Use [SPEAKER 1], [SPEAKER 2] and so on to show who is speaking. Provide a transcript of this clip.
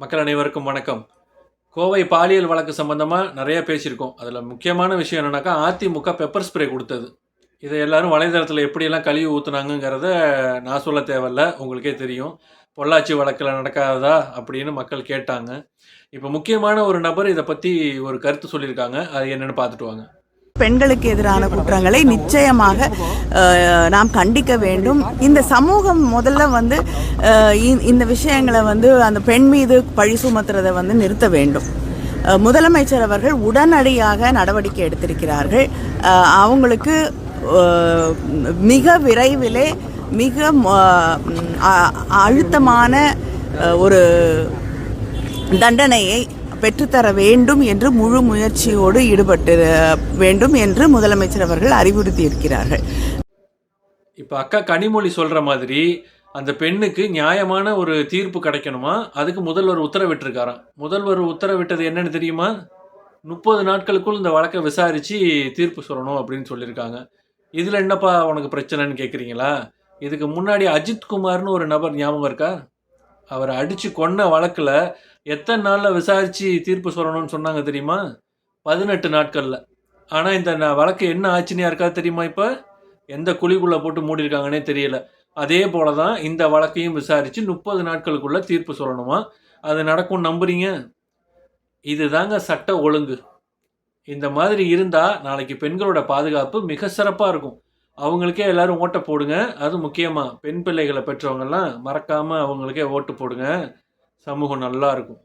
[SPEAKER 1] மக்கள் அனைவருக்கும் வணக்கம். கோவை பாலியல் வழக்கு சம்பந்தமாக நிறைய பேசியிருக்கோம். அதில் முக்கியமான விஷயம் என்னன்னாக்கா, அதிமுக பெப்பர் ஸ்ப்ரே கொடுத்தது. இதை எல்லாரும் வலைதளத்தில் எப்படியெல்லாம் கழுவி ஊற்றுனாங்கங்கிறத நான் சொல்ல தேவையில்ல, உங்களுக்கே தெரியும். பொள்ளாச்சி வழக்கில் நடக்காததா அப்படின்னு மக்கள் கேட்டாங்க. இப்போ முக்கியமான ஒரு நபர் இதை பற்றி ஒரு கருத்து சொல்லியிருக்காங்க. அது என்னென்னு பார்த்துட்டு வாங்க.
[SPEAKER 2] பெண்களுக்கு எதிரான குற்றங்களை நிச்சயமாக நாம் கண்டிக்க வேண்டும். இந்த சமூகம் முதல்ல இந்த விஷயங்களை அந்த பெண் மீது பழி சுமத்துறதை நிறுத்த வேண்டும். முதலமைச்சர் அவர்கள் உடனடியாக நடவடிக்கை எடுத்திருக்கிறார்கள். அவங்களுக்கு மிக விரைவிலே மிக அழுத்தமான ஒரு தண்டனையை பெற்றுத்தர வேண்டும் என்று முழு முயற்சியோடு ஈடுபட்டு வேண்டும் என்று முதலமைச்சர் அவர்கள் அறிவுறுத்தி இருக்கிறார்கள்.
[SPEAKER 1] இப்போ அக்கா கனிமொழி சொல்ற மாதிரி அந்த பெண்ணுக்கு நியாயமான ஒரு தீர்ப்பு கிடைக்கணுமா, அதுக்கு முதல்வர் உத்தரவிட்டிருக்காராம். முதல்வர் உத்தரவிட்டது என்னன்னு தெரியுமா? 30 நாட்களுக்குள் இந்த வழக்கை விசாரித்து தீர்ப்பு சொல்லணும் அப்படின்னு சொல்லியிருக்காங்க. இதில் என்னப்பா உனக்கு பிரச்சனைன்னு கேட்குறீங்களா? இதுக்கு முன்னாடி அஜித் குமார்னு ஒரு நபர் ஞாபகம் இருக்கா? அவரை அடித்து கொன்ன வழக்கில் எத்தனை நாளில் விசாரித்து தீர்ப்பு சொல்லணும்னு சொன்னாங்க தெரியுமா? 18 நாட்களில். ஆனால் இந்த வழக்கு என்ன ஆச்சுன்னு யாருக்காவது தெரியுமா? இப்போ எந்த குழிக்குள்ளே போட்டு மூடியிருக்காங்கன்னே தெரியல. அதே போல தான் இந்த வழக்கையும் விசாரித்து 30 நாட்களுக்குள்ளே தீர்ப்பு சொல்லணுமா? அது நடக்கும்னு நம்புறீங்க? இது தாங்க சட்ட ஒழுங்கு. இந்த மாதிரி இருந்தால் நாளைக்கு பெண்களோட பாதுகாப்பு மிக சிறப்பாக இருக்கும். அவங்களுக்கே எல்லாரும் ஓட்டை போடுங்க. அது முக்கியமாக பெண் பிள்ளைகளை பெற்றவங்கெல்லாம் மறக்காமல் அவங்களுக்கே ஓட்டு போடுங்க. சமூகம் நல்லா இருக்கும்.